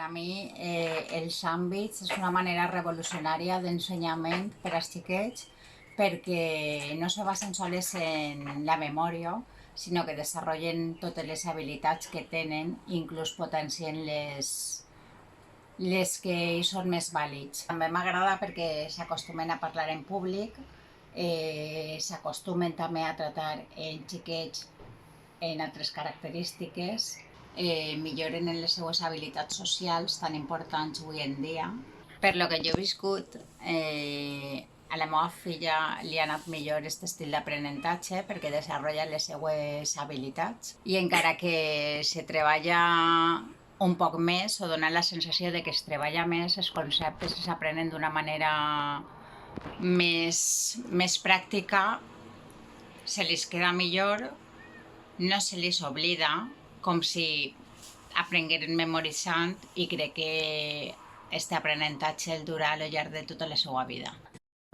a mi els àmbits és una manera revolucionària d'ensenyament per als xiquets perquè no se basen sols en la memòria, sinó que desenvolupen totes les habilitats que tenen, inclús potencien les que hi són més vàlids. També m'agrada perquè s'acostumen a parlar en públic, s'acostumen també a tratar en xiquets en altres característiques, milloren en les seues habilitats socials tan importants avui en dia. Per lo que jo he viscut, a la meva filla li ha anat millor aquest estil d'aprenentatge perquè desenvolupa les seues habilitats i encara que se treballa un poc més o dona la sensació de que es treballa més, els conceptes s'aprenen d'una manera més pràctica, se li queda millor, no se li oblida, com si aprengueren memoritzant, i crec que aquest aprenentatge el durà a lo llarg de tota la seva vida.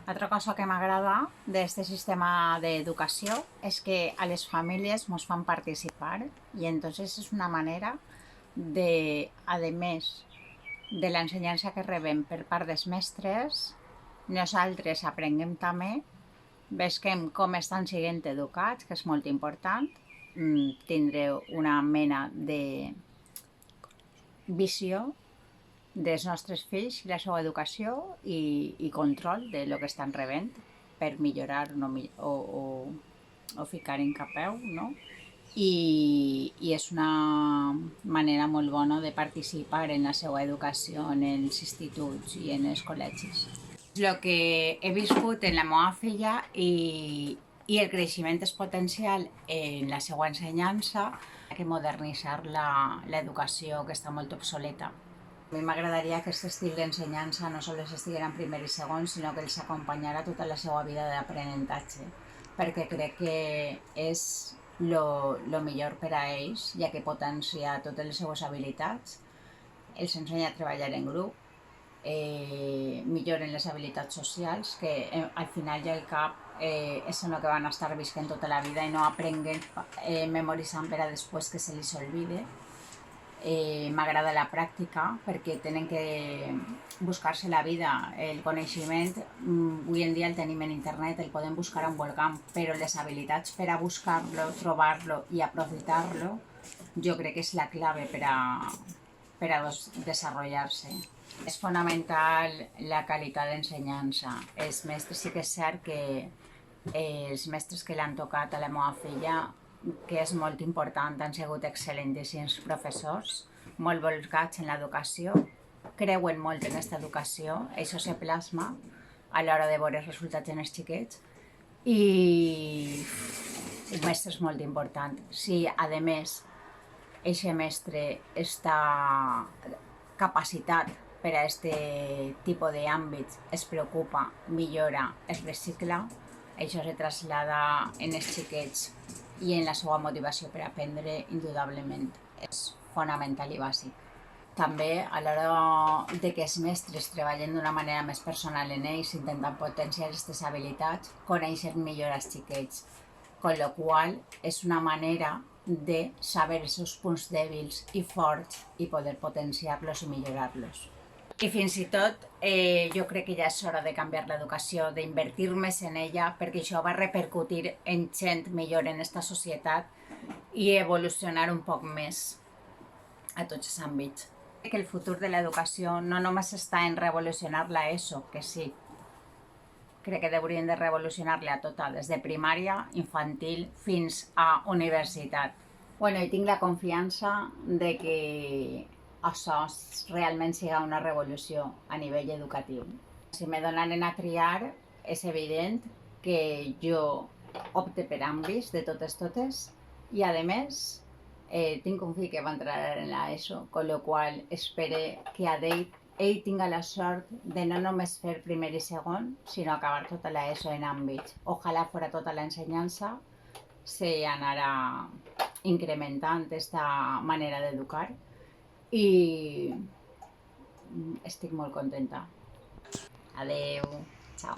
Altra cosa que m'agrada d'aquest sistema d'educació és que a les famílies ens fan participar i entonces és una manera de, a més de l'ensenyança que rebem per part dels mestres, nosaltres aprenguem també, vesquem com estan sent educats, que és molt important, tindre una mena de visió dels nostres fills i la seva educació i control de lo que estan rebent per millorar o ficar en capeu, no? I és una manera molt bona de participar en la seva educació en els instituts i en els col·legis. El que he viscut en la meva filla i el creixement exponencial en la seva ensenyança, que modernitzar l'educació, que està molt obsoleta. A mi m'agradaria que aquest estil d'ensenyança no sols estiguera en primer i segon, sinó que els acompanyara tota la seva vida d'aprenentatge, perquè crec que és el millor per a ells, ja que potencia totes les seues habilitats, els ensenya a treballar en grup, milloren les habilitats socials, que al final i al cap és el que van estar visquent tota la vida i no aprenguen memoritzant per a després que se li olvide. M'agrada la pràctica perquè tenen que buscar-se la vida. El coneixement avui en dia el tenim en internet, el podem buscar on vulguem, però les habilitats per a buscar-lo, trobar-lo i aprofitar-lo jo crec que és la clave per a desenvolupar-se. És fonamental la qualitat d'ensenyança. Els mestres, sí que és cert que els mestres que l'han tocat a la meva filla, que és molt important, han sigut excel·lentíssims professors, molt volcats en l'educació, creuen molt en aquesta educació, això se plasma a l'hora de veure els resultats en els xiquets, i el mestre és molt important. Si, a més, aquest mestre està capacitat per a aquest tipus d'àmbits, es preocupa, millora, es recicla, això se trasllada en els xiquets i en la seva motivació per aprendre, indudablement. És fonamental i bàsic. També a l'hora de que els mestres treballen d'una manera més personal en ells, intentant potenciar aquestes habilitats, coneixen millor els xiquets, amb la qual és una manera de saber els seus punts dèbils i forts i poder potenciar-los i millorar-los. I fins i tot jo crec que ja és hora de canviar l'educació, d'invertir més en ella, perquè això va repercutir en gent millor en aquesta societat i evolucionar un poc més a tots els àmbits. Crec que el futur de l'educació no només està en revolucionar l'ESO, que sí, crec que haurien de revolucionar-la tota, des de primària, infantil, fins a universitat. Bueno, i tinc la confiança de que això realment siga una revolució a nivell educatiu. Si me donaren a triar, és evident que jo opte per àmbits de totes, i a més tinc un fill que va entrar en l'ESO, amb la qual espero que ell tinga la sort de no només fer primer i segon, sinó acabar tota l'ESO en àmbits. Ojalà fora tota l'ensenyança se anara incrementant aquesta manera d'educar i estic molt contenta. Adeu, ciao.